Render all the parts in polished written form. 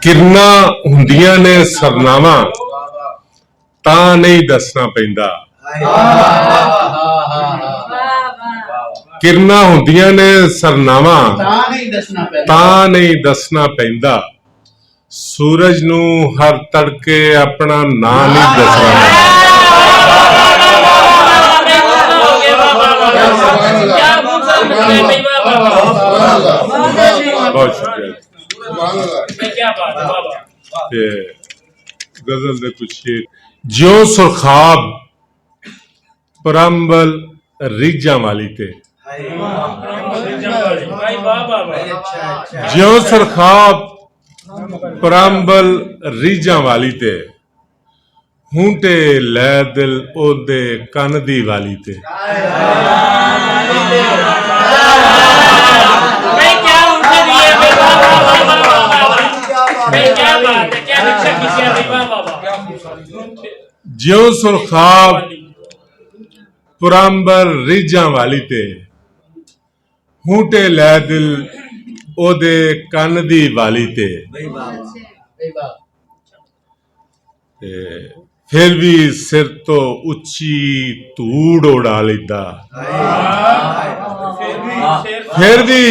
किरना हुंदियां ने सरनावा तां नहीं दसना पैंदा। किरना हुंदियां ने सरनावा तां नहीं दसना पैंदा। सूरज नू हर तड़के अपना नां नहीं दसना बहुत शुक्रिया। गजल दे कुछ शेर। ज्यों सुरखाब परंबल रीझां वाली ते, ज्यों सुरखाब परंबल रीझां वाली ते, हूंटे लै दिल ओदे कन दी वाली ते। ज्यों सुरखाब पुरंबर रीझां वाली ते, हूंटे लै दिल ओदे कन दी वाली ते। फिर भी सिर तो उच्ची धूड़ उड़ा लेंदा, फिर भी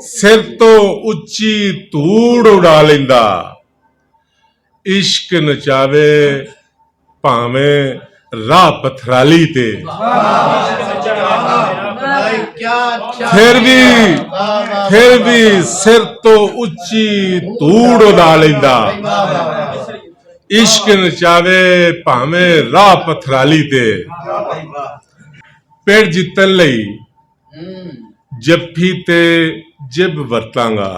सिर तो उच्ची धूड़ उड़ा लेंदा। इश्क नचावे भावें राह पथराली ते, फिर भी सिर तो उच्ची धूड़ उड़ा लेंदा। इश्क नचावे भावें राह पथराली ते। पेड़ जितन लई जफ्फी ते जिब वरतांगा,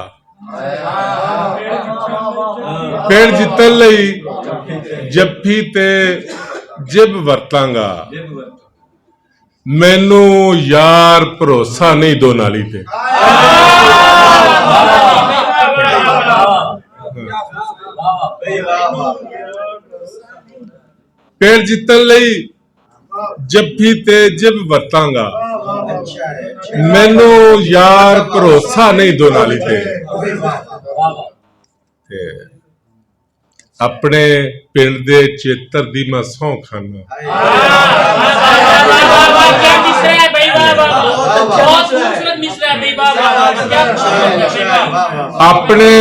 पेड़ जितन लई जफ्फी ते जिब वरतांगा। मैनू यार भरोसा नहीं दो नाली ते। पेड़ जितन लई जफ्फी ते जिब वरतांगा। मैनू यार भरोसा नहीं दो नाली ते। अपने पिंड दे चेतर दी मैं सौं खाना, अपने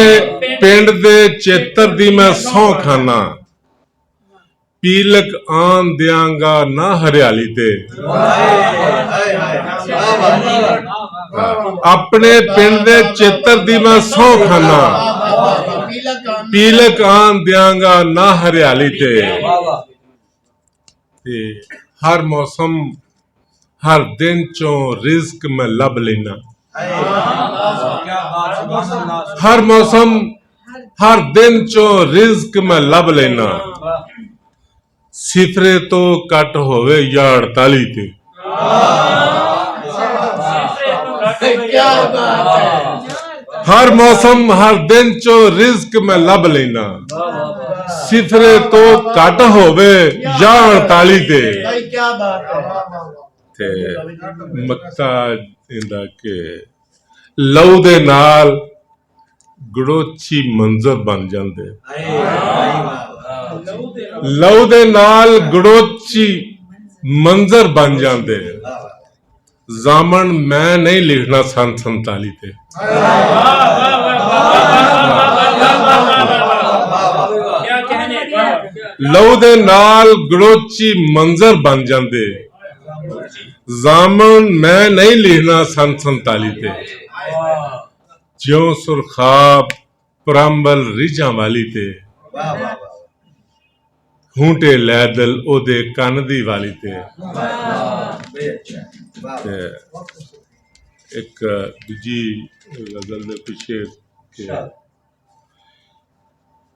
पिंड दे चेतर दी मैं सौं खाना। पीलक आन दियांगा ना हरियाली ते। अपने पिंड दे चेतर दी मैं सौं खाना। पीलक आन दियांगा ना हरियाली ते। हर मौसम हर दिन चों रिज़्क मैं लब लेना, हर मौसम हर दिन चों रिज़्क मैं लब लेना। सिफरे तो कट होवे या 48 ते। हर मौसम हर दिन चो रिज़्क मैं लब लेना। सिफरे तो कट होवे या 48 ते। मत्ता इंदा के लहू दे नाल गड़ोची मंजर बन जांदे। लहू दे नाल गड़ोची मंजर बन जांदे। जामन मैं नहीं लिखना सन 47 ते। लहू दे नाल गड़ोची मंजर बन जांदे। जामन मैं नहीं लिखना सन 47 ते। ज्यों सुरखाब परंबल रीझां वाली ते, हूंटे लै दिल ओदे कन दी वाली ते। एक दूजी गजल दे पिछे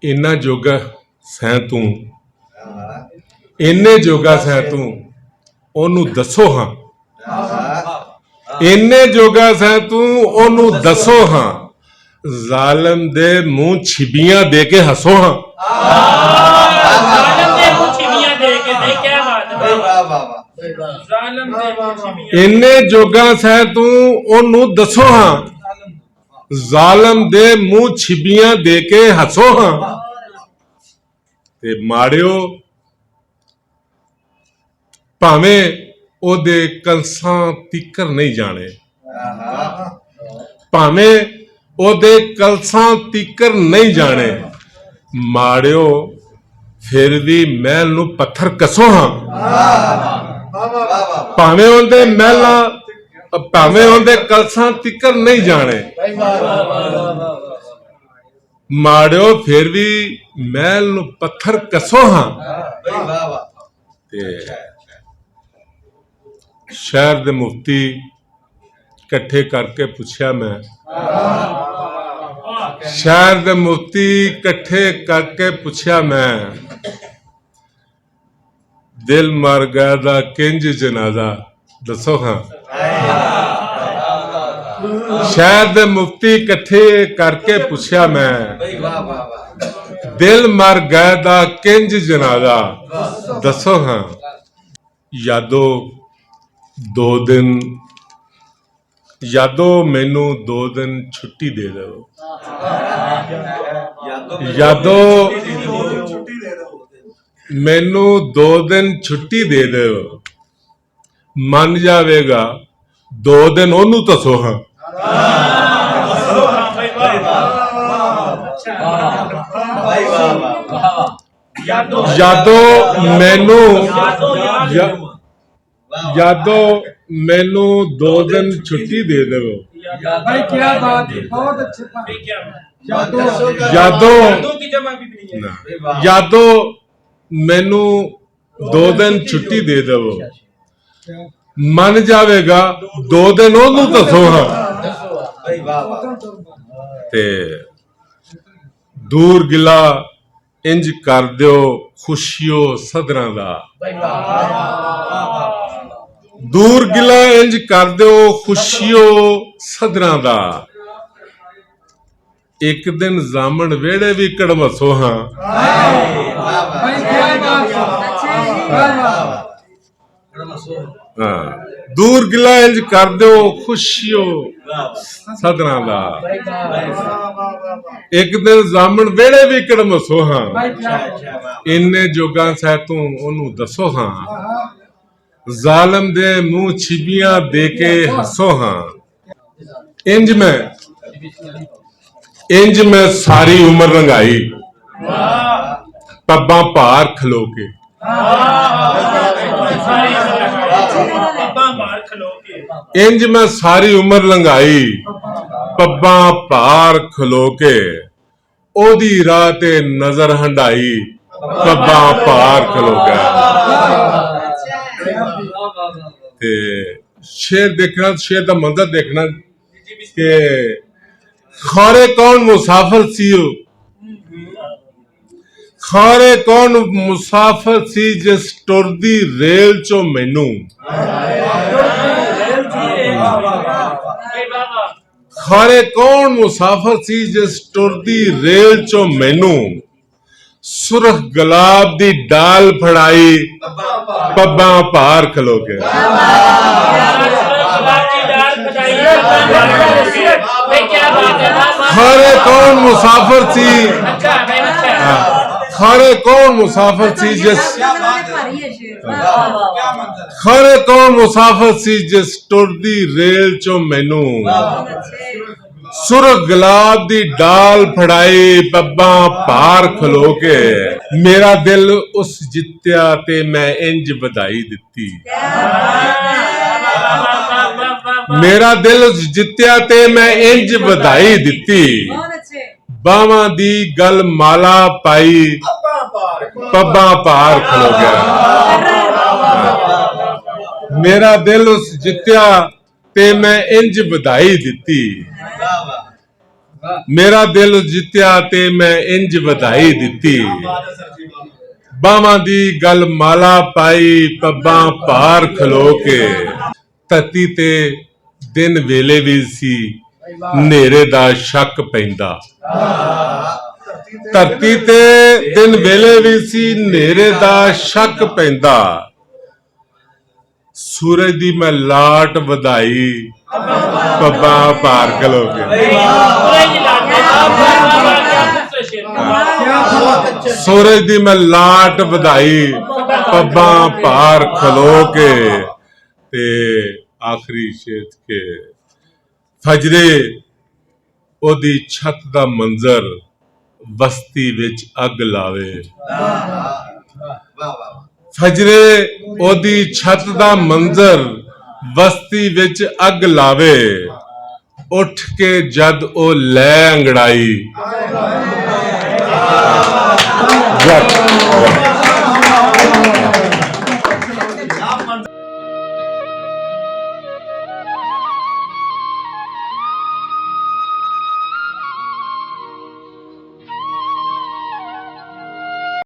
इन्ना जोगा सैं तू, इन्ने जोगा सैं तू ओनू दसो हाँ। इन्ने जोगा सैं तू ओनू दसो हाँ। जालिम दे मुंह छिबियां दे के हसो हाँ। इन्ने जोगा सै तू ओनू दसो हाँ। ਜ਼ਾਲਮ ਦੇ ਮੂੰਹ ਛਿਬੀਆਂ ਦੇ ਕੇ ਹੱਸੋ ਹਾਂ ਤੇ ਮਾੜਿਓ ਭਾਵੇਂ ਉਹਦੇ ਕਲਸਾਂ ਤਿੱਕਰ ਨਹੀਂ ਜਾਣੇ, ਭਾਵੇਂ ਉਹਦੇ ਕਲਸਾਂ ਤਿੱਕਰ ਨਹੀਂ ਜਾਣੇ, ਮਾੜਿਓ ਫਿਰ ਵੀ ਮਹਿਲ ਨੂੰ ਪੱਥਰ ਕੱਸੋ ਹਾਂ। ਭਾਵੇਂ ਉਹਦੇ ਮਹਿਲਾਂ, ਭਾਵੇਂ ਉਹਦੇ ਕਲਸਾਂ ਤਿੱਕਰ ਨਹੀਂ ਜਾਣੇ, ਮਾੜਿਓ ਫਿਰ ਵੀ ਮਹਿਲ ਨੂੰ ਪੱਥਰ ਕੱਸੋ ਹਾਂ। ਤੇ ਸ਼ਹਿਰ ਦੇ ਮੁਫਤੀ ਇਕੱਠੇ ਕਰਕੇ ਪੁੱਛਿਆ ਮੈਂ, ਸ਼ਹਿਰ ਦੇ ਮੁਫਤੀ ਇਕੱਠੇ ਕਰਕੇ ਪੁੱਛਿਆ ਮੈਂ, ਦਿਲ ਮਰ ਗਿਆ ਦਾ ਕਿੰਜ ਜਨਾਜ਼ਾ ਦੱਸੋ ਹਾਂ। ਸ਼ਹਿਰ ਦੇ ਮੁਫਤੀ ਇਕੱਠੇ ਕਰਕੇ ਪੁੱਛਿਆ ਮੈਂ, ਦਿਲ ਮਰ ਗਿਆ ਦਾ ਕਿੰਜ ਜਨਾਜ਼ਾ ਦੱਸੋ ਹਾਂ। ਯਾਦੋ 2 ਦਿਨ, ਯਾਦੋ ਮੈਨੂੰ 2 ਦਿਨ ਛੁੱਟੀ ਦੇ ਦਿਓ, ਯਾਦੋ ਮੈਨੂੰ 2 ਦਿਨ ਛੁੱਟੀ ਦੇ ਦਿਓ, ਮੰਨ ਜਾਵੇਗਾ 2 ਦਿਨ ਉਹਨੂੰ ਦੱਸੋ ਹਾਂ। ਯਾਦੋ ਮੈਨੂੰ, ਯਾਦੋ ਮੈਨੂੰ 2 ਦਿਨ ਛੁੱਟੀ ਦੇ ਦਿਓ। भाई क्या बात है, बहुत अच्छे ਯਾਦੋ, ਯਾਦੋ ਮੈਨੂੰ 2 ਦਿਨ ਛੁੱਟੀ ਦੇ ਦਿਓ, ਮੰਨ ਜਾਵੇਗਾ 2 ਦਿਨ ਉਹਨੂੰ ਦੱਸੋ ਹਾਂ। ਤੇ ਦੂਰ ਗਿਲਾ ਇੰਜ ਕਰ ਦਿਓ ਖੁਸ਼ੀਓ ਸਦਰਾਂ ਦਾ, ਦੂਰ ਗਿਲਾ ਇੰਜ ਕਰ ਦਿਓ ਖੁਸ਼ੀਓ ਸਦਰਾਂ ਦਾ, ਇੱਕ ਦਿਨ ਜਾਮਣ ਵੇੜੇ ਵੀ ਕੜਮਸੋ ਹਾਂ। ਦੂਰ ਗਿਲਾ ਇੰਜ ਕਰ ਦਿਓ ਖੁਸ਼ੀਓ ਸਦਰਾਂ ਦਾ, ਇੱਕ ਦਿਨ ਜਾਮਣ ਵੇੜੇ ਵੀ ਕੜਮਸੋ ਹਾਂ। ਇੰਨੇ ਜੋਗਾਂ ਸਹਿ ਤੂੰ ਉਹਨੂੰ ਦੱਸੋ ਹਾਂ, ਜ਼ਾਲਮ ਦੇ ਮੂੰਹ ਛਿਬੀਆਂ ਦੇ ਕੇ ਹੱਸੋ ਹਾਂ। ਇੰਜ ਮੈਂ ਸਾਰੀ ਉਮਰ ਰੰਗਾਈ ਪੱਬਾਂ ਭਾਰ ਖਲੋ ਕੇ, ਇੰਜ ਮੈਂ ਸਾਰੀ ਉਮਰ ਲੰਘਾਈ ਪੱਬਾਂ ਭਾਰ ਖਲੋ ਕੇ, ਉਹਦੀ ਰਾਹ ਤੇ ਨਜ਼ਰ ਹੰਡਾਈ ਪੱਬਾਂ ਭਾਰ ਖਲੋ ਕੇ। ਤੇ ਸ਼ੇਰ ਦੇਖਣਾ, ਸ਼ੇਰ ਦਾ ਮੰਜ਼ਰ ਦੇਖਣਾ ਕਿ ਖਾਰੇ ਕੌਣ ਮੁਸਾਫਰ ਸੀ, ਖਾਰੇ ਕੌਣ ਮੁਸਾਫਰ ਸੀ ਜਿਸ ਟੁਰਦੀ ਰੇਲ ਚੋਂ ਮੈਨੂੰ, ਖਾਰੇ ਕੌਣ ਮੁਸਾਫਰ ਸੀ ਜਿਸ ਟੁਰਦੀ ਰੇਲ ਚੋਂ ਮੈਨੂੰ, ਸੁਰਖ ਗੁਲਾਬ ਦੀ ਡਾਲ ਫੜਾਈ ਪੱਬਾਂ ਭਾਰ ਖਲੋ ਕੇ। ਖਾਰੇ ਕੌਣ ਮੁਸਾਫਰ ਸੀ, ਖਾਰੇ कौन मुसाफिर सी जिस खरे कौन मुसाफिर सी जिस टुरदी रेल चो मैनू सुर गुलाब दी डाल फड़ाई पब्बा पार खलो के मेरा दिल उस जित्या ते मैं इंज बधाई दिती मेरा दिल उस जित्या ते मैं इंज बधाई दिती बावां दी गल माला पाई पब्बा पार खलो गया मेरा दिल उस जित्या ते मैं इंज बधाई दिती मेरा दिल जित्या ते मैं इंज बधाई दिती बावां दी गल माला पाई पब्बा पार खलो के धरती ते दिन वेले भी सी नेरे दा शक पैंदा धरती ते दिन वेले भी सी नेरे दा शक पैंदा सूरज दी मैं लाट वधाई ਪੱਬਾਂ ਭਾਰ ਖਲੋ ਕੇ। ਸੂਰਜ ਦੀ ਮੈਂ ਲਾਟ ਵਧਾਈ ਪੱਬਾਂ ਭਾਰ ਖਲੋ ਕੇ। ਤੇ ਆਖਰੀ ਸ਼ੇਰ ਕੇ ਫਜਰੇ ਉਹਦੀ ਛੱਤ ਦਾ ਮੰਜ਼ਰ ਬਸਤੀ ਵਿੱਚ ਅੱਗ ਲਾਵੇ। ਫਜਰੇ ਉਹਦੀ ਛੱਤ ਦਾ ਮੰਜ਼ਰ ਬਸਤੀ ਵਿੱਚ ਅੱਗ ਲਾਵੇ। ਉੱਠ ਕੇ ਜਦ ਉਹ ਲੈ ਅੰਗੜਾਈ।